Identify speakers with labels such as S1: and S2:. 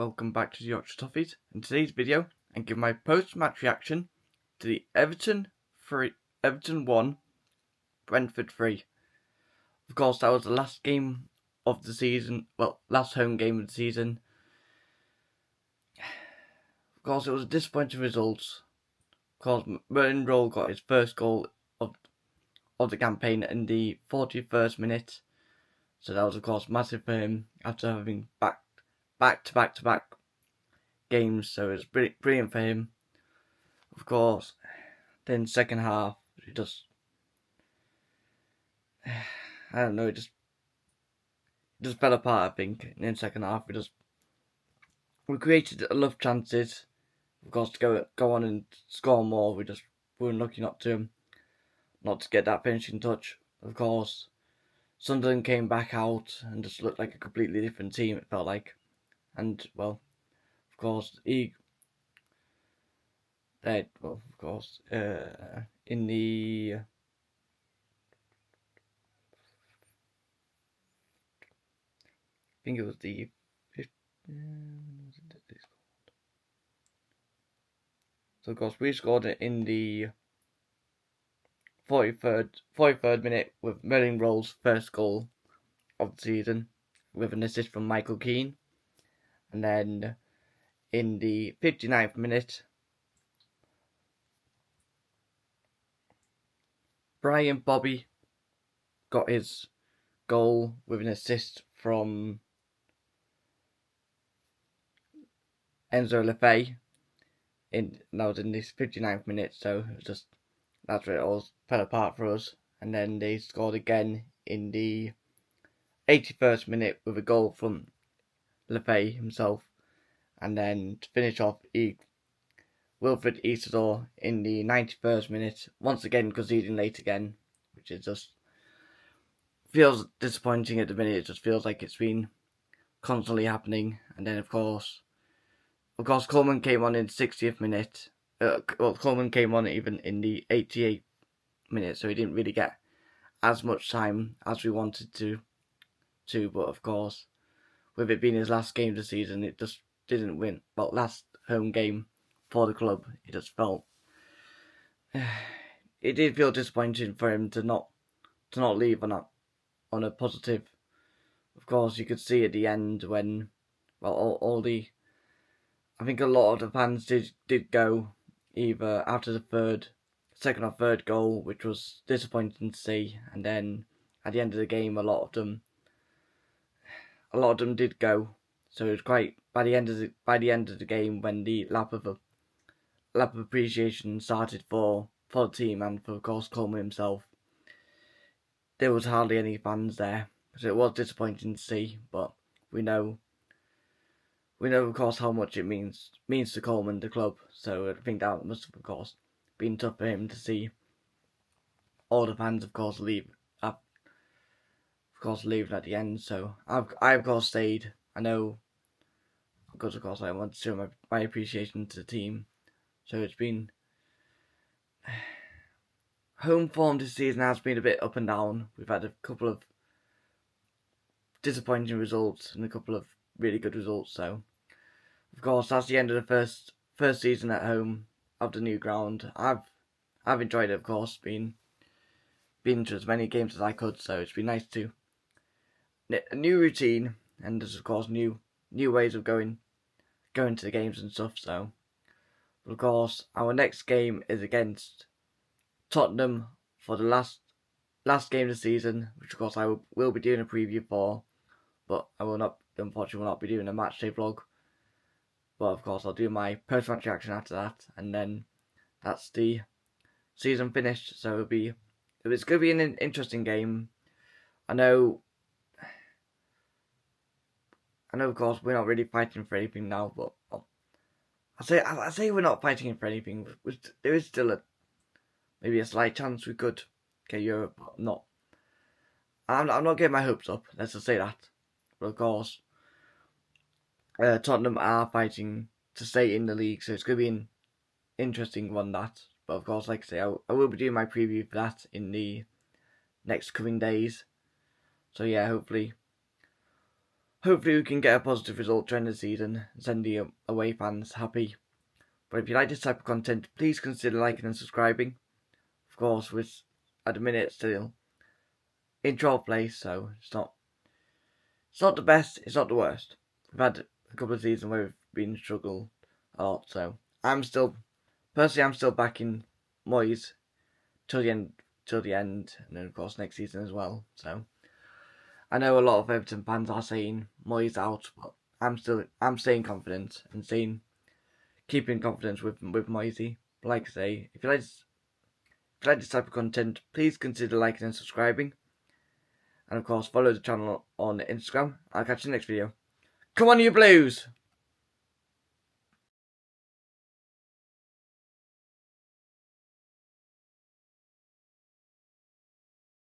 S1: welcome back to the Yorkshire Toffees. In today's video, I give my post-match reaction to the Everton 1, Brentford 3. Of course, that was the last game of the season, last home game of the season. Of course, it was a disappointing result. Of course, Merlin Roll got his first goal of the campaign in the 41st minute. So that was, of course, massive for him after having back-to-back games. So it was brilliant for him. Of course, then second half, it just, I don't know, it just fell apart, I think. In the second half, we created enough chances, of course, to go on and score more. We were unlucky not to get that finishing touch. Of course, Sunderland came back out and just looked like a completely different team, it felt like. And, well, of course, in the I think it was the 50, so of course we scored it in the 43rd minute with Merlin Roll's first goal of the season with an assist from Michael Keane. And then in the 59th minute, Brian Bobby got his goal with an assist from Enzo Lefebvre. That was in this 59th minute, so it was that's where it all fell apart for us. And then they scored again in the 81st minute with a goal from Lefebvre himself. And then to finish off, Wilfred Isidore in the 91st minute, once again conceding late again, which is just feels disappointing at the minute. It just feels like it's been constantly happening. And then of course Coleman came on in the 60th minute. Coleman came on even in the 88th minute, so he didn't really get as much time as we wanted to. But of course, with it being his last game of the season, it just didn't win. Well, last home game for the club, it just felt it did feel disappointing for him to not leave on a positive. Of course, you could see at the end when I think a lot of the fans did go either after the second or third goal, which was disappointing to see, and then at the end of the game, a lot of them did go. So it was quite by the end of the game when the lap of appreciation started for the team and for, of course, Coleman himself. There was hardly any fans there, so it was disappointing to see. But we know, of course, how much it means to Coleman, the club. So I think that must have, of course, been tough for him to see all the fans, of course, leaving at the end. So I of course stayed. I know, because of course I want to show my appreciation to the team. So it's been home form this season has been a bit up and down. We've had a couple of disappointing results and a couple of really good results. So of course that's the end of the first season at home of the new ground. I've enjoyed it, of course, been to as many games as I could. So it's been nice to a new routine, and there's of course new ways of going to the games and stuff. So, but of course, our next game is against Tottenham for the last game of the season, which of course I will be doing a preview for, but I will not, unfortunately, be doing a matchday vlog. But of course, I'll do my post-match reaction after that, and then that's the season finished. So it's going to be an interesting game. I know, of course, we're not really fighting for anything now, but I say we're not fighting for anything. There is still maybe a slight chance we could get Europe, but I'm not getting my hopes up. Let's just say that. But of course, Tottenham are fighting to stay in the league, so it's going to be an interesting one. That, but of course, like I say, I will be doing my preview for that in the next coming days. So yeah, hopefully hopefully we can get a positive result during the season and send the away fans happy. But if you like this type of content, please consider liking and subscribing. Of course, we're at the minute still in 12th place, so it's not the best, it's not the worst. We've had a couple of seasons where we've been struggled a lot, so I'm still backing Moyes till the end, and then of course next season as well. So I know a lot of Everton fans are saying Moyes out, but I'm staying confident and keeping confidence with Moisey. But like I say, if you like this type of content, please consider liking and subscribing. And of course, follow the channel on Instagram. I'll catch you in the next video. Come on, you Blues!